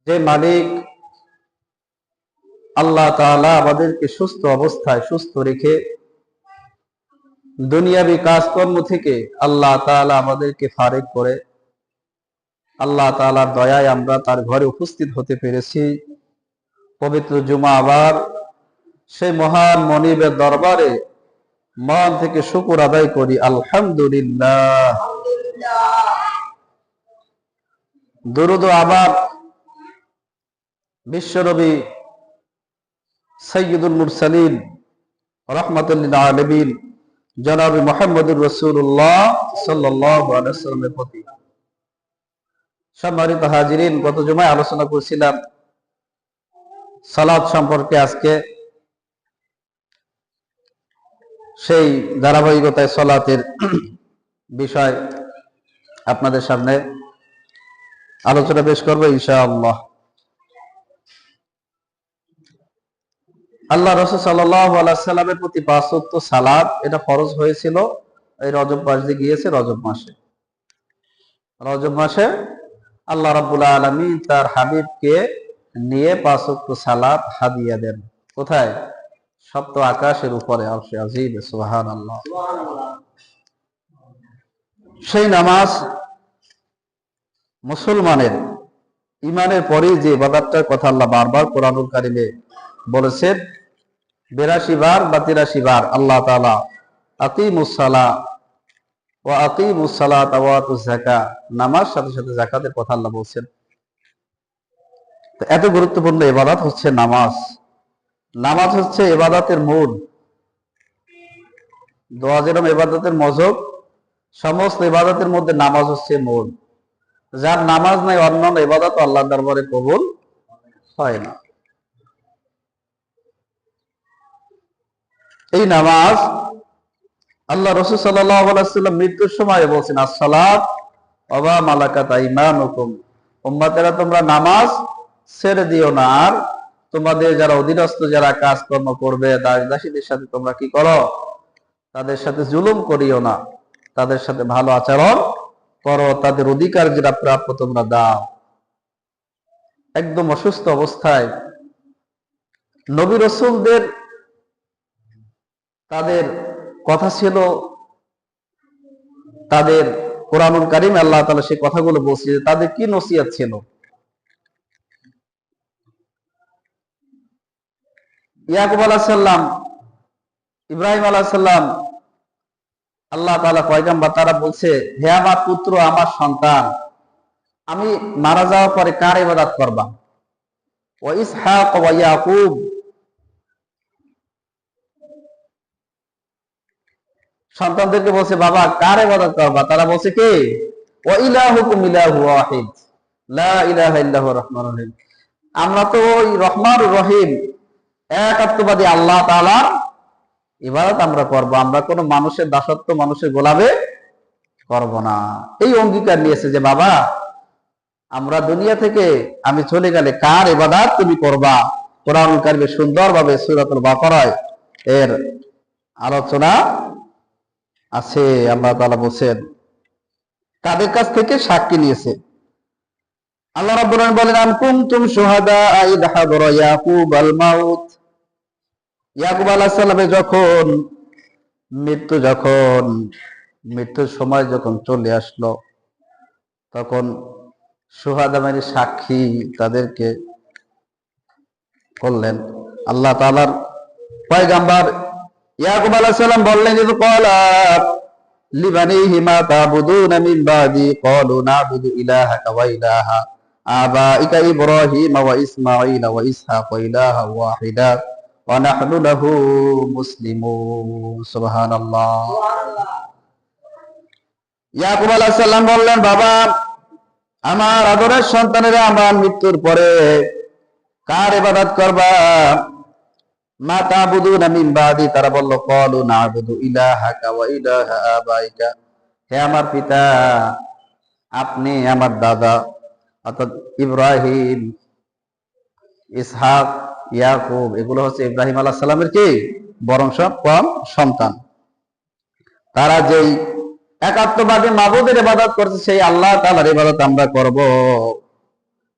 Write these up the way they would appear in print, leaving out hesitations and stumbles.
যে মালিক আল্লাহ তাআলা আমাদেরকে সুস্থ অবস্থায় সুস্থ রেখে দুনিয়াবী কাজকর্ম থেকে আল্লাহ তাআলা আমাদেরকে ফারেক করে আল্লাহ তাআলার দয়ায় আমরা তার ঘরে উপস্থিত হতে পেরেছি। পবিত্র জুমা আবার সেই মহান মনিবের দরবারে মন থেকে শুকর আদায় করি, আলহামদুলিল্লাহ। দুরুদ ও আবার বিশ্বনবী সাইয়্যিদুল মুরসালিন রাহমাতুল লিল আলামিন জনাব মুহাম্মদুর রাসূলুল্লাহ সাল্লাল্লাহু আলাইহি ওয়াসাল্লামের প্রতি। সম্মানিত হাজিরিন, গত জুমায় আলোচনা করেছিলাম সালাত সম্পর্কে। আজকে সেই ধারাবাহিকতায় সালাতের বিষয় আপনাদের সামনে আলোচনা পেশ করবো ইনশাআল্লাহ। আল্লাহ রাসূল সাল্লাল্লাহু আলাইহি সাল্লামের প্রতি 5 ওয়াক্ত সালাত এটা ফরজ হয়েছিল এই রজব মাস দিয়ে গিয়েছে। রজব মাসে আল্লাহ রাব্বুল আলামিন তার হাবিবকে নিয়ে 5 ওয়াক্ত সালাত হাদিয়া দেন। কোথায়? সপ্ত আকাশের উপরে, আরশে আজিম। সুবহানাল্লাহ। সেই নামাজ মুসলমানের ইমানের পরে যে ইবাদতটার কথা আল্লাহ বারবার কোরআনুল কারিমে বলেছেন, 82 বার বা 83 বার আল্লাহ তাআলা আকিমুস সালাহ ওয়া আকিমুস সালাতা ওয়া আতুজ যাকাত, নামাজ সাথে সাথে যাকাতের কথা আল্লাহ বলছেন। তো এত গুরুত্বপূর্ণ ইবাদত হচ্ছে নামাজ। নামাজ হচ্ছে ইবাদতের মূল। দোয়া যেরকম ইবাদতের মজব, সমস্ত ইবাদতের মধ্যে নামাজ হচ্ছে মূল। যার নামাজ নাই অন্যান্য ইবাদত আল্লাহর দরবারে কবুল হয় না। এই নামাজ আল্লাহ রাসূল সাল্লাল্লাহু আলাইহি ওয়াসাল্লাম মৃত্যুর সময় বলছেন, আস-সালাত ওয়া মা মালাকাত আইমানুকুম, উম্মতেরা তোমরা নামাজ ছেড়ে দিও না, আর তোমাদের যারা অধীনস্থ যারা কাজকর্ম করবে দাস দাসীদের সাথে তোমরা কি করো? তাদের সাথে জুলুম করিও না, তাদের সাথে ভালো আচরণ করো, তাদের অধিকার যেটা প্রাপ্য তোমরা দাও। একদম অসুস্থ অবস্থায় নবী রাসূলদের তাদের কথা ছিল, তাদের কোরআনুল কারীমে আল্লাহ তাআলা সেই কথাগুলো বলছে, তাদের কি নসিহত ছিল। ইয়াকুব আলাইহিস সালাম, ইব্রাহিম আলাইহিস সালাম, আল্লাহ তাআলা পয়গম্বর, তারা বলছে, হে আমার পুত্র, আমার সন্তান, আমি মারা যাওয়ার পরে কার ইবাদত করবা? ওয়া ইসহাক ওয়া ইয়াকুব, সন্তানদেরকে বলছে, বাবা কার ইবাদত করবা? তারা বলছে কি? ওয়া ইলাহুকুম ইলাহু ওয়াহিদ লা ইলাহা ইল্লাহু রহমানুর রহিম, আমরা তো ওই রহমান রহিম একাত্মবাদী আল্লাহ তাআলার ইবাদত আমরা করব, আমরা কোনো মানুষের দাসত্ব, মানুষের গোলামে করব না। এই অঙ্গীকার নিয়েছে যে বাবা, আমরা দুনিয়া থেকে আমি চলে গেলে কার ইবাদত তুমি করবা। কোরআনুল কারীমে সুন্দরভাবে সূরাতুল বাকারায় এর আলোচনা আছে। আল্লাহ তাআলা বলেন, তাদের কাছ থেকে সাক্ষী নিয়েছে। আল্লাহ রাব্বুল আলামিন বলেন, আম কুনতুম শুহাদা ইয হাদরা ইয়াকুব আল মাউত, ইয়াকুব আলাইহিস সালামের যখন মৃত্যুর সময় যখন চলে আসলো, তখন শুহাদা মানে সাক্ষী তাদেরকে করলেন। আল্লাহ তাআলার পয়গম্বর ইয়াকুব আলাইহিস সালাম বললেন, যে ক্বালা লিবানিহি মা তা'বুদুনা মিন বাদি, ক্বালু না'বুদু ইলাহাকা ওয়া ইলাহা আবাইকা ইব্রাহিম ওয়া ইসমাঈল ওয়া ইসহাক ইলাহা ওয়াহিদা ওয়া নাহনু লাহু মুসলিমুন। সুবহানাল্লাহ। ইয়াকুব আলাইহিস সালাম বললেন, বাবা, আমার আদরের সন্তানেরা, আমার মৃত্যুর পরে কার ইবাদত করবা? মা তা'বুদুনা মিন বাদি, তারা বলল, ক্বালু না'বুদু ইলাহাকা ওয়া ইলাহা আবাইকা, হে আমার পিতা, আপনি আমার দাদা অর্থাৎ ইব্রাহিম, ইসহাক, ইয়াকুব, এগুলো হচ্ছে ইব্রাহিম আলাইহিস সালামের কি বরংশক্রম সন্তান। তারা যেই একাত্মবাদী মাবুদের ইবাদত করছে সেই আল্লাহ তাআলার ইবাদত আমরা করব।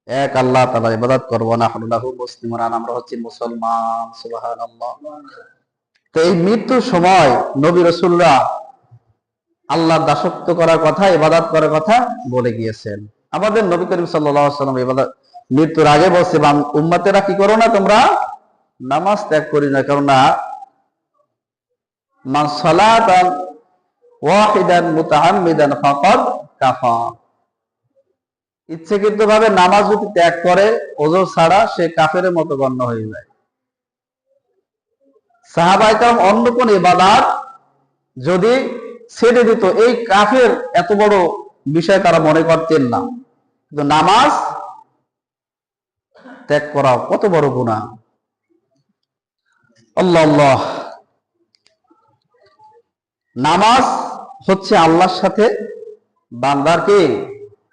এক আল্লাহ তাআলার ইবাদত করব, নাহনু লাহু মুসলিমুন, আমরা হচ্ছি মুসলমান। সুবহানাল্লাহ। তো এই মৃত্যুর সময় নবী রাসূলরা আল্লাহর দাসত্ব করার কথা, ইবাদত করার কথা বলে গিয়েছেন। আমাদের নবী করিম সাল্লাল্লাহু আলাইহি ওয়াসাল্লাম ইবাদত মৃত্যুর আগে বলছে, উম্মতেরা কি করো না, তোমরা নামাজ ত্যাগ করি না, কেননা মান সালাতান ওয়াহিদান মুতাআম্মিদান ফাকাদ কাফার। ইচ্ছাকৃতভাবে নামাজ যদি ত্যাগ করে ওযর ছাড়া, সে কাফেরের মতো গণ্য হয়ে যায়। সাহাবায়ে কেরাম অন্য কোন ইবাদত যদি ছেড়ে দিত, এই কাফের এত বড় বিষয় তারা মনে করতেন না, কিন্তু নামাজ ত্যাগ করা কত বড় গুনাহ। আল্লাহ আল্লাহ। নামাজ হচ্ছে আল্লাহর সাথে বান্দার কি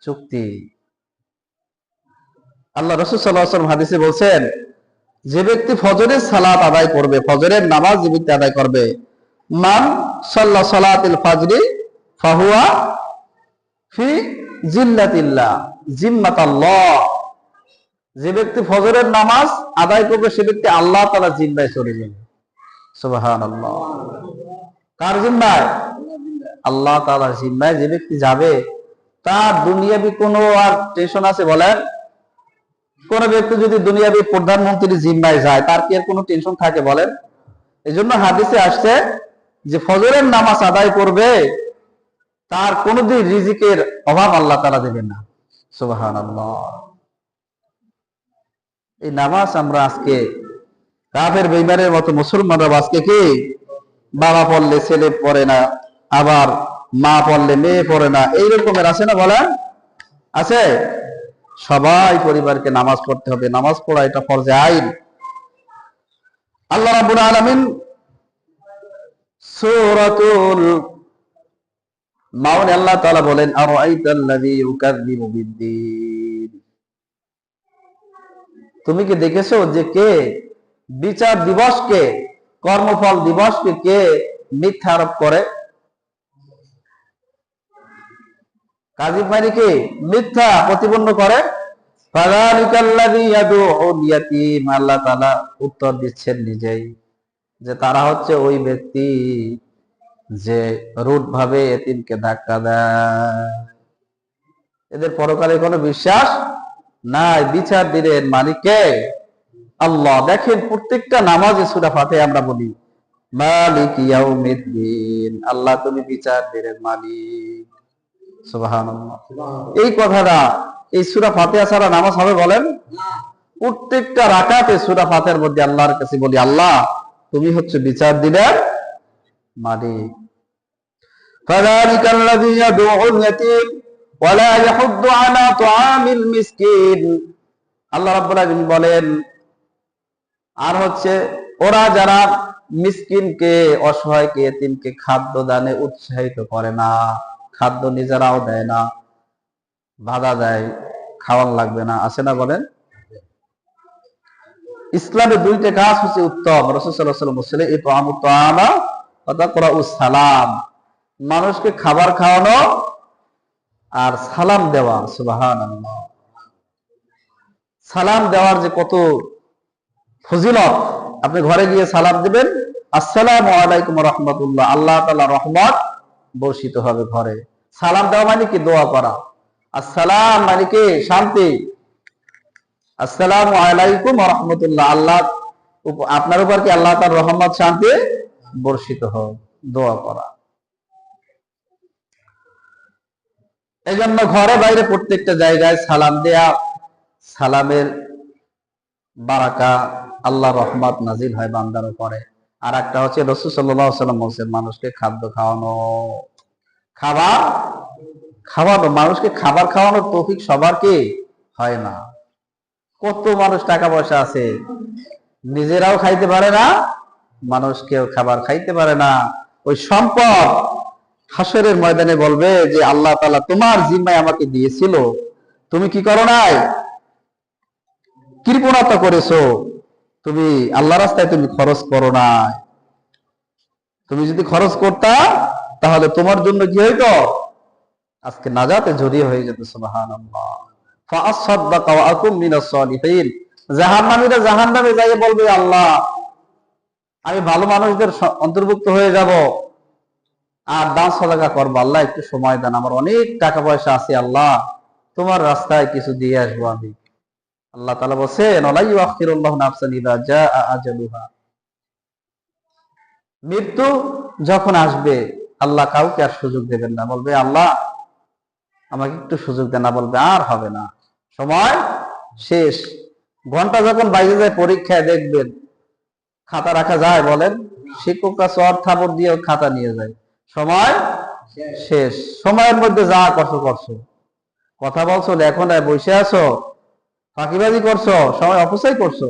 চুক্তি। আল্লাহ রাসূল সাল্লাল্লাহু আলাইহি ওয়াসাল্লাম হাদিসে বলছেন, যে ব্যক্তি ফজরের সালাত আদায় করবে, ফজরের নামাজ যে ব্যক্তি আদায় করবে, মান সাল্লা সালাতিল ফাজরি ফাহুয়া ফি জিল্লাতিল্লাহ জিম্মাতাল্লাহ। যে ব্যক্তি ফজরের নামাজ আদায় করবে, সে ব্যক্তি আল্লাহ তাআলার জিম্মায় চলে যাবে। সুবহানাল্লাহ। কার জিম্মায়? আল্লাহ তাআলার জিম্মায় যে ব্যক্তি যাবে, তার দুনিয়াবি কোনো আর টেনশন আছে বলেন? কোন ব্যক্তি যদি দুনিয়াবি প্রধানমন্ত্রীর জিম্মায় যায়, তার কি আর কোনো টেনশন থাকে বলেন? এই জন্য হাদিসে আসছে যে ফজরের নামাজ আদায় করবে, তার কোনদিন রিজিকের অভাব আল্লাহ তাআলা দেবেন না। সুবহানাল্লাহ। এই নামাজ আমরা আজকে কাফের বেঈমানের মতো মুসলমানরা আজকে কি, বাবা পড়লে ছেলে পড়ে না, আবার মা পড়লে মেয়ে পড়ে না, এই রকমের আছে না বলেন? আছে। সবাই পরিবারকে নামাজ পড়তে হবে, নামাজ পড়া এটা ফরজে আইন। আল্লাহ রাব্বুল আলামিন সূরাতুল মাউন আল্লাহ তাআলা বলেন, আরাআইতাল্লাযী ইউকাযযিবু বিদ্দীন। তুমি কি দেখেছো যে কে বিচার দিবসকে, কর্মফল দিবসকে কে মিথ্যা আরোপ করে? কাযিব মানে কি? মিথ্যা প্রতিপন্ন করে। ফাযালিকাল্লাযী ইয়াদউল ইয়াতীম। আল্লাহ তাআলা উত্তর দিচ্ছেন নিজেই, যে তারা হচ্ছে ওই ব্যক্তি যে রুট ভাবে এতিমকে ধাক্কা দেয়। এদের পরকালে কোনো বিশ্বাস নাই। বিচার দিলেন মালিককে আল্লাহ। দেখেন প্রত্যেকটা নামাজে সূরা ফাতিহা আমরা বলি মালিক ইয়াউমিদ্দিন, আল্লাহ তুমি বিচার দিলেন মালিক। সুবহানাল্লাহ। এই কথাটা এই সূরা ফাতিহা ছাড়া নামাজ হবে বলেন? প্রত্যেকটা রাকাতে সূরা ফাতিহার মধ্যে আল্লাহর কাছে বলি, আল্লাহ তুমি হচ্ছে বিচার দিলেন মালিক। ফাযালিকাল্লাযী ইয়াদউল ইয়াতীম ওয়া লা ইয়াহুদ্দু আলা তুআমিল মিসকিন। আল্লাহ রাব্বুল আলামিন বলেন, আর হচ্ছে ওরা যারা মিসকিনকে, অসহায়কে, এতিমকে খাদ্য দানে উৎসাহিত করে না, খাদ্য নিজেরাও দেয় না, বাধা দেয়, খাওয়ান লাগবে না, আছে না বলেন? ইসলামে দুইটা কাজ হচ্ছে উত্তম। রাসূল সাল্লাল্লাহু আলাইহি ওয়াসাল্লাম বলেছেন, ইতআমুত তাআমা ওয়া তাকরাউস সালাম। মানুষকে খাবার খাওয়ানো আর সালাম দেওয়া। সুবহানাল্লাহ। সালাম দেওয়ার যে কত ফজিলত! আপনি ঘরে গিয়ে সালাম দিবেন, আসসালামু আলাইকুম ওয়া রাহমাতুল্লাহ, আল্লাহ তাআলার রহমত বর্ষিত হবে ঘরে। সালাম দেওয়া মানে কি? দোয়া করা। আসসালাম মানে কি? শান্তি। আসসালামু আলাইকুম ওয়া রাহমাতুল্লাহ, আল্লাহ আপনার উপর কি আল্লাহ তাআলার রহমত শান্তি বর্ষিত হোক, দোয়া করা। এজন্য ঘরে বাইরে প্রত্যেকটা জায়গায় সালাম দেয়া, সালামের বারাকা, আল্লাহর রহমত নাজিল হয় বান্দার উপরে। আর একটা হচ্ছে রাসূল সাল্লাল্লাহু আলাইহি ওয়াসাল্লাম বলেছেন, মানুষকে খাদ্য খাওয়ানো, খাবার খাওয়ানো। মানুষকে খাবার খাওয়ানোর তৌফিক সবার কি হয় না। কত মানুষ টাকা পয়সা আছে, নিজেরাও খাইতে পারে না, মানুষকেও খাবার খাইতে পারে না। ওই সম্পদ হাসরের ময়দানে বলবে যে আল্লাহ তাআলা তোমার জিম্মায় আমাকে দিয়েছিল, তুমি কি করো নাই? কৃপণতা করেছো, তুমি আল্লাহ রাস্তায় তুমি খরচ করো নাই। তুমি যদি খরচ করতা, তাহলে তোমার জন্য কি হইতো? আজকে নাজাতে জড়িয়ে হয়ে যেত। সুবহানাল্লাহ। ফাআসাদদাকা ওয়া আকুম মিনাস সালিহিন। জাহান্নামীরা জাহান্নামে যাইয়ে বলবে, আল্লাহ আমি ভালো মানুষদের অন্তর্ভুক্ত হয়ে যাব আর দান সাদাকা করবো, আল্লাহ একটু সময় দেন, আমার অনেক টাকা পয়সা আছে, আল্লাহ তোমার রাস্তায় কিছু দিয়ে আসবো আমি। আল্লাহ তাআলা বলেন, ওয়ালা ইউআখিরুল্লাহু নাফসান ইযা জাআ আজালুহা। মৃত্যু যখন আসবে আল্লাহ কাউকে আর সুযোগ দেবেন না, বলবে আল্লাহ আমাকে একটু সুযোগ দেন না, বলবে আর হবে না, সময় শেষ। ঘন্টা যখন বাইরে যায় পরীক্ষায় দেখবেন খাতা রাখা যায়? বলেন, শিক্ষকরা চর থাপড় দিয়ে খাতা নিয়ে যায়, সময় শেষ। সময়ের মধ্যে যা করছো করছো, কথা বলছো, লেখো না, বসে আছো, ফাঁকিবাজি করছো, সময় অপচয় করছো,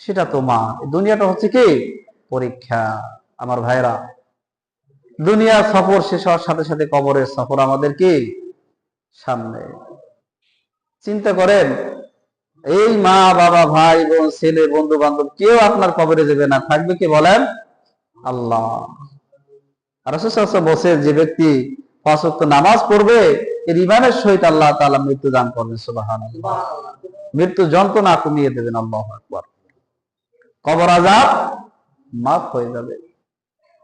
সেটা তোমার। দুনিয়াটা হচ্ছে কি পরীক্ষা। আমার ভাইরা, দুনিয়ার সফর শেষ হওয়ার সাথে সাথে কবরের সফর আমাদের কি সামনে। চিন্তা করেন, এই মা বাবা ভাই বোন ছেলে বন্ধু বান্ধব কেউ আপনার কবরে যাবে না, থাকবে কি বলেন? আল্লাহ। আর রাসূল সাল্লাল্লাহু আলাইহি ওয়াসাল্লাম বলেন, যে ব্যক্তি 5 ওয়াক্ত নামাজ পড়বে এর ঈমানের সহিত আল্লাহ তাআলা মৃত্যু দান করবেন। সুবহানাল্লাহ। মৃত্যু যন্ত্রণা কমিয়ে দেবেন। আল্লাহু আকবার। কবর আযাব মাফ হয়ে যাবে।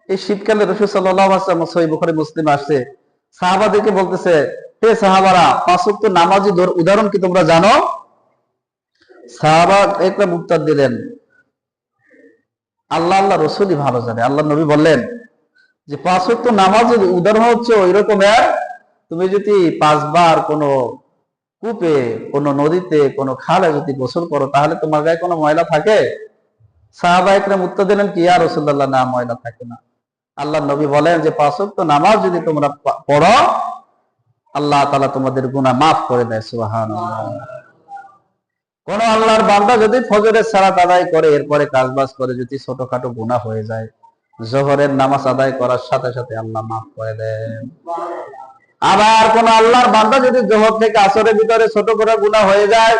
এই শীতকালে রাসূল সাল্লাল্লাহু আলাইহি ওয়াসাল্লাম, সহিহ বুখারী মুসলিম আসছে, সাহাবাদেরকে বলতেছে, হে সাহাবারা, 5 ওয়াক্ত নামাজের উদাহরণ কি তোমরা জানো? সাহাবা একটা উত্তর দিলেন, আল্লাহ আল্লাহ রাসূলই ভালো জানে। আল্লাহ নবী বললেন যে 5 ওয়াক্ত নামাজের উদাহরণ হচ্ছে ওই রকমের, তুমি যদি 5 বার কোনো কূপে, কোনো নদীতে, কোনো খালে যদি গোসল করো তাহলে তোমার গায়ে কোনো ময়লা থাকে? সাহাবা একরাম উত্তর দিলেন কি, ইয়া রাসূলুল্লাহ, না, ময়লা থাকে না। আল্লাহ নবী বলেন যে 5 ওয়াক্ত নামাজ যদি তোমরা পড়ো আল্লাহ তাআলা তোমাদের গুনাহ মাফ করে দেয়। সুবহানাল্লাহ। কোন আল্লাহর বান্দা যদি ফজরের সালাত আদায় করে এরপরে কাজবাজ করে যদি ছোটখাটো গুনাহ হয়ে যায়, জোহরের নামাজ আদায় করার সাথে সাথে আল্লাহ মাফ করে দেন। আবার কোন আল্লাহর বান্দা যদি জোহর থেকে আসরের ভিতরে ছোট করে গুনাহ হয়ে যায়,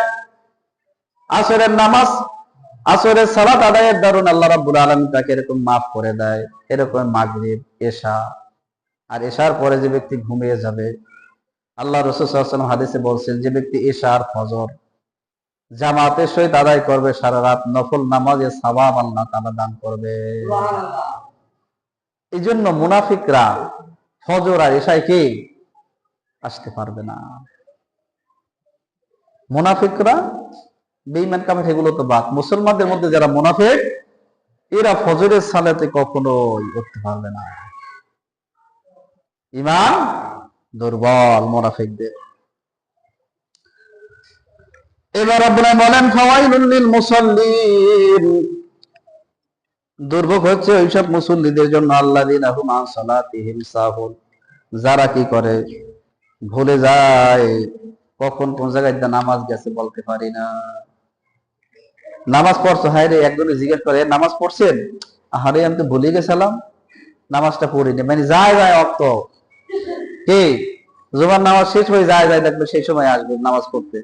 আসরের নামাজ, আসরের সালাত আদায়ের দরুন আল্লাহ রাব্বুল আলামিন তাকে এরকম মাফ করে দেয়। এরকম মাগরিব, এশা, আর এশার পরে যে ব্যক্তি ঘুমিয়ে যাবে, আল্লাহ রাসূল সাল্লাল্লাহু আলাইহি ওয়াসাল্লাম হাদিসে বলছেন, যে ব্যক্তি এশা আর ফজর জামাতের সহিত আদায় করবে, সারা রাত নফল নামাজের সওয়াব আল্লাহ তাআলা দান করবে। এই জন্য মুনাফিকরা ফজর আর এশায় কি আসতে পারবে না। মুনাফিকরা, বেঈমান কাফের, এগুলো তো বাদ। মুসলমানদের মধ্যে যারা মুনাফিক, এরা ফজরের সালাতে কখনোই উঠতে পারবে না। ঈমান দুর্বল মুনাফিকদের। এবার আপনারা বলেন, ফাওয়াইলুল লিল মুসাল্লিন, দুর্ভোগ হচ্ছে ওইসব মুসল্লিদের জন্য, আল্লাযীনা হুম আন সালাতিহিম সাহুন, যারা কি করে, ভুলে যায়, কখন কোন জায়গায় নামাজ গেছে বলতে পারি না। নামাজ পড়ছো, হায় রে, একজনে জিজ্ঞেস করে, নামাজ পড়ছেন? আহারে, আমি তো ভুলে গেছিলাম, নামাজটা পড়িনি। মানে যায় যায় অক্ত কি জুমার নামাজ শেষ হয়ে যায় যায়, দেখবে সেই সময় আসবে নামাজ পড়তে,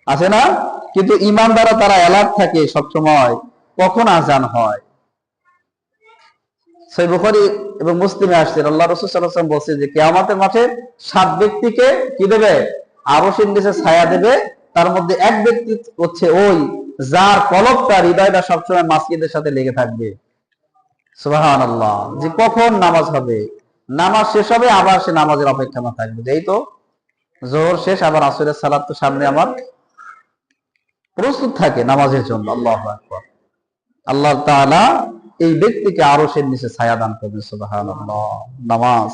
আছে না? কিন্তু ঈমানদাররা তারা অ্যালার্ট থাকে সব সময়, কখন আজান হয়। সহিহ বুখারী এবং মুসলিমে আসছে, আল্লাহ রাসূল সাল্লাল্লাহু আলাইহি ওয়াসাল্লাম বলছেন যে কিয়ামতের মাঠে 7 ব্যক্তিকে কি দেবে? আরশের নিচে ছায়া দেবে। তার মধ্যে এক ব্যক্তি হচ্ছে ওই যার কলবটা, হৃদয়টা সবসময় মসজিদের সাথে লেগে থাকবে। সুবহানাল্লাহ। যে কখন নামাজ হবে, নামাজ শেষ হবে, আবার সে নামাজের অপেক্ষা থাকবে, যেই তো জোহর শেষ, আবার আসরের সালাত তো সামনে, আমার প্রস্তুত থাকে নামাজের জন্য। আল্লাহু আকবার। আল্লাহ তাআলা এই ব্যক্তিকে আরশের নিচে ছায়া দান করবেন। সুবহানাল্লাহ। নামাজ,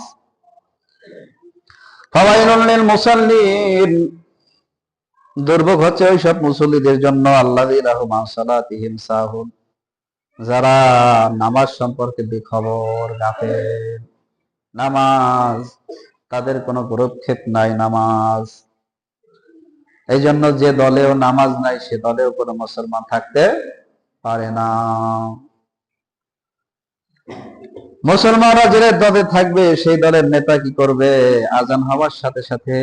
ফাওয়াইলুল লিল মুসাল্লিন, দুর্ভোগ হচ্ছে ওই সব মুসল্লিদের জন্য, আল্লাযীনা হুম আন সালাতিহিম সাহুন, যারা নামাজ সম্পর্কে বেখবর, গাফেল। নামাজ তাদের কোনো গুরুক্ষেপ নাই। নামাজ, এই জন্য যে দলেও নামাজ নাই সে দলেও কোনো মুসলমান থাকতে পারে না। মুসলমানরা যে দলে থাকবে সেই দলের নেতা কি করবে? আজান হওয়ার সাথে সাথে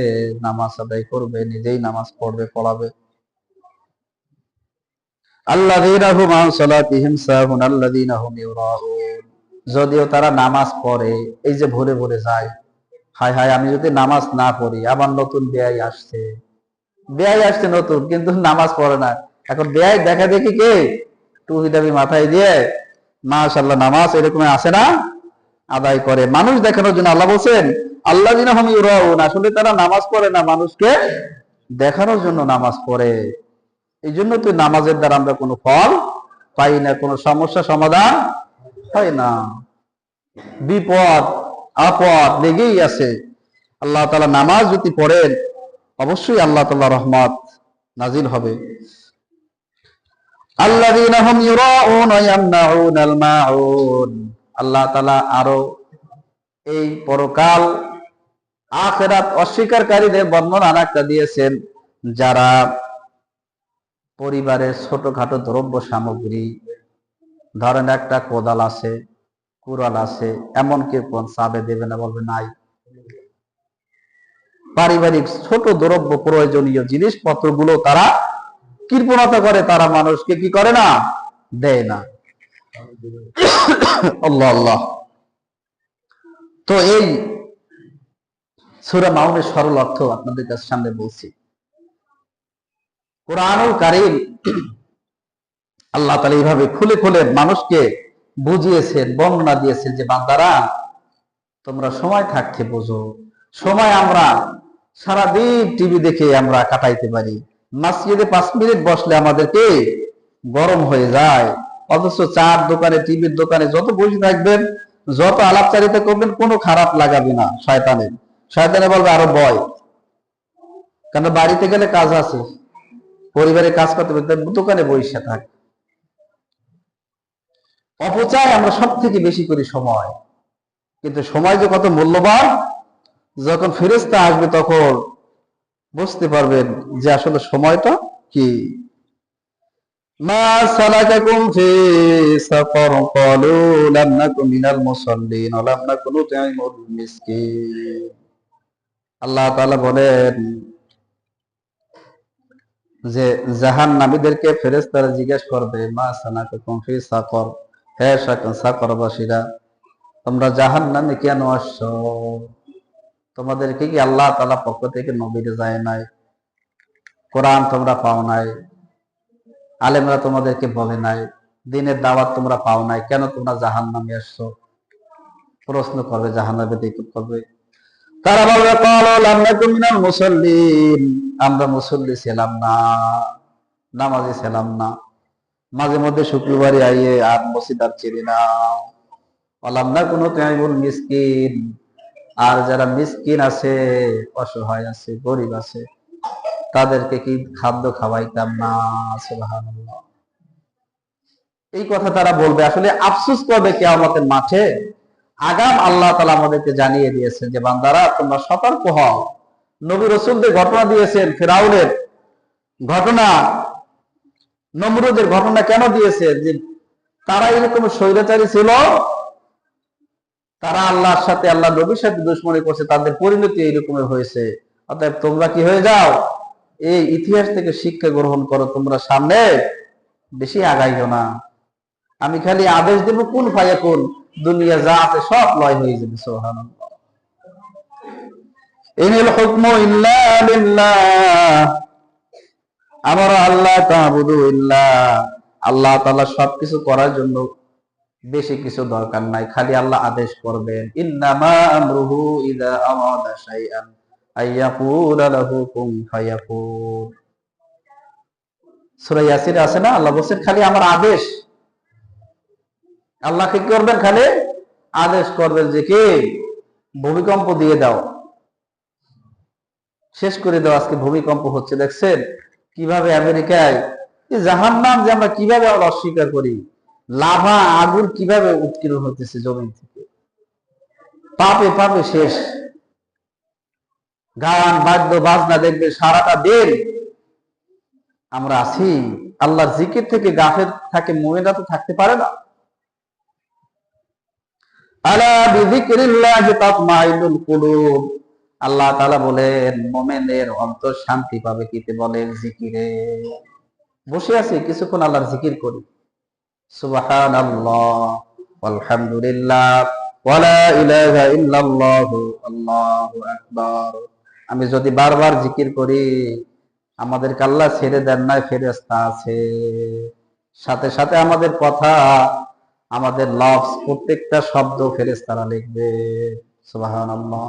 নামাজ আদায় করবে, নিজেই নামাজ পড়বে, পড়াবে। আল্লাযীনা হুম আন সালাতিহিম সাহুন আল্লাযীনা হুম ইউরাউন, যদিও তারা নামাজ পড়ে, এই যে ভুলে ভুলে যায়, হায় হায়, আমি যদি নামাজ না পড়ি, আবার নতুন বেয়াই আসছে, বেয়াই আসছে নতুন, কিন্তু নামাজ পড়ে না। এখন বেয়াই দেখা দেখি কে টুপি টাপি মাথায় দিয়ে মাশাআল্লাহ নামাজ এরকম আসে না, আদায় করে মানুষ দেখানোর জন্য। আল্লাহ বলছেন আল্লাযিনা হুম ইউরাউন, আসলে তারা নামাজ পড়ে না, মানুষকে দেখানোর জন্য নামাজ পড়ে। এই জন্য তো নামাজের দ্বারা আমরা কোনো ফল পাই না, কোনো সমস্যা সমাধান হয় না, বিপদ আপদ লেগেই আছে। আল্লাহ তাআলা নামাজ যদি পড়েন অবশ্যই আল্লাহ তাআলা রহমত নাজিল হবে। আল্লাযীনা হুম ইউরাউন ওয়া ইয়ামনাউনাল মাউন। আল্লাহ তাআলা আরো এই পরকাল আখিরাত অস্বীকারীদের বর্ণনা আরেকটা দিয়েছেন, যারা পরিবারের ছোটখাটো দ্রব্য সামগ্রী, ধরেন একটা কোদাল আছে, কুড়াল আছে, এমনকি কোন চাবে দেবে না, বলবে নাই। পারিবারিক ছোট দ্রব্য প্রয়োজনীয় জিনিসপত্র গুলো তারা কৃপণতা করে, তারা মানুষকে কি করে না, দেয় না। আল্লাহ আল্লাহ। তো এই সূরা মাউনের সরল অর্থ আপনাদের কাছে সামনে বলছি। কুরআনুল কারীম আল্লাহ তাআলা এইভাবে খুলে খুলে মানুষকে বুঝিয়েছেন, বর্ণনা দিয়েছেন যে বান্দারা তোমরা সময় থাকতে বোঝো। সময় আমরা সারাদিন টিভি দেখে আমরা কাটাইতে পারি, মসজিদে 5 মিনিট বসলে আমাদেরকে গরম হয়ে যায়। অথচ চার দোকানে, টিভির দোকানে যত বসে থাকবেন, যত আলাপচারিতা করবেন, কোনো খারাপ লাগাবে না শয়তানের। শয়তানে বলবে আরো বয়, কারণ বাড়িতে গেলে কাজ আছে, পরিবারে কাজ করতে হবে, দোকানে বসে থাক। অপচয় আমরা সব থেকে বেশি করি সময়, কিন্তু সময় যে কত মূল্যবান, যখন ফেরেশতা আসবে তখন বুঝতে পারবেন যে আসলে সময়টা কি। মা সালাকাকুম ফি সাকার ক্বালু লাম নাকুম মিনাল মুসাল্লিন ওয়া লাম নাকু নুতঈমুল মিসকিন। আল্লাহ তাআলা বলেন যে জাহান্নামীদেরকে ফেরেশতারা জিজ্ঞেস করবে, মা সালাকাকুম ফি সাকার, হে সাকারবাসীরা তোমরা জাহান্নামে কেন আসছো? তোমাদেরকে কি আল্লাহ তাআলা পক্ষ থেকে নবী যায় নাই? কোরআন তোমরা পাও নাই? আলেমরা তোমাদেরকে বলে নাই? দিনের দাওয়াত তোমরা পাও নাই? কেন তোমরা জাহান্নামে আসছো? প্রশ্ন করবে, জাহান্নামে দেখতে করবে। তারা বলবে ক্বালু লাম নাকু মিনাল মুসাল্লিন, আমরা মুসল্লি ছিলাম না, নামাজি ছিলাম না, মাঝে মধ্যে শুক্রবারে আইয়ে আর মসজিদ আর চিনি না। ওয়া লাম নাকু নুতঈমুল মিসকিন, আর যারা মিসকিন আছে, অসহায় আছে, গরিব আছে, তাদেরকে কি খাদ্য খাওয়াইতাম না। সুবহানাল্লাহ। এই কথা তারা বলবে, আসলে আফসোস করবে কিয়ামতের মাঠে। আগাম আল্লাহ তাআলা আমাদেরকে জানিয়ে দিয়েছেন যে বান্দারা তোমরা সতর্ক হও। নবী রাসূলদের ঘটনা দিয়েছেন, ফিরাউনের ঘটনা, নমরুদের ঘটনা কেন দিয়েছেন? যে তারা এরকম স্বৈরাচারী ছিল, তারা আল্লাহর সাথে, আল্লাহ নবীর সাথে দুশমনি করছে, তাদের পরিণতি এইরকমের হয়েছে। অতএব তোমরা কি হয়ে যাও, এই ইতিহাস থেকে শিক্ষা গ্রহণ করো, তোমরা সামনে বেশি আগাইও না। আমি খালি আদেশ দেব কুন ফায়াকুন, দুনিয়া যা আছে সব লয় হয়ে যাবে। সুবহানাল্লাহ। ইনিল হুকমু ইল্লা লিল্লাহ, আমরা আল্লাহ তা'বুদু ইল্লা, আল্লাহ তাআলা সবকিছু করার জন্য বেশি কিছু দরকার নাই, খালি আল্লাহ আদেশ করবেন। ইন্নামা আমরুহু ইযা আরাদা শাইআন আইয়াকুলা লাহু কুন ফায়াকুন। সূরা ইয়াসিন আছে না, আল্লাহ বলেন খালি আমার আদেশ। আল্লাহ কি করবেন? খালি আদেশ করবেন যে কি ভূমিকম্প দিয়ে দাও, শেষ করে দাও। আজকে ভূমিকম্প হচ্ছে, দেখছেন কিভাবে আমেরিকায় জাহান্নাম যে আমরা কিভাবে অস্বীকার করি, লাভা আগুন কিভাবে উৎকীর্ণ হতেছে জমিন থেকে, পাপে পাপে শেষ। গান বাদ্য বাজনা দেখবে সারাটা দিন আমরা আছি, আল্লাহর জিকির থেকে গাফেল থাকে, মুমিনরা তো থাকতে পারে না। আলা বিযিকরিল্লাহি তাতমাইন্নুল কুলুব, আল্লাহ তাআলা বলেন মুমিনের অন্তর শান্তি পাবে কিতে বলেন? জিকিরে। বসে আছি কিছুক্ষণ আল্লাহর জিকির করি, সুবহানাল্লাহ আলহামদুলিল্লাহ ওয়া লা ইলাহা ইল্লাল্লাহু আল্লাহু আকবার। আমি যদি বারবার জিকির করি, আমাদেরকে আল্লাহ ছেড়ে দেন নাই, ফেরেশতা আছে। সাথে সাথে আমাদের কথা, আমাদের লফজ, প্রত্যেকটা শব্দ ফেরেশতারা লিখবে। সুবহানাল্লাহ।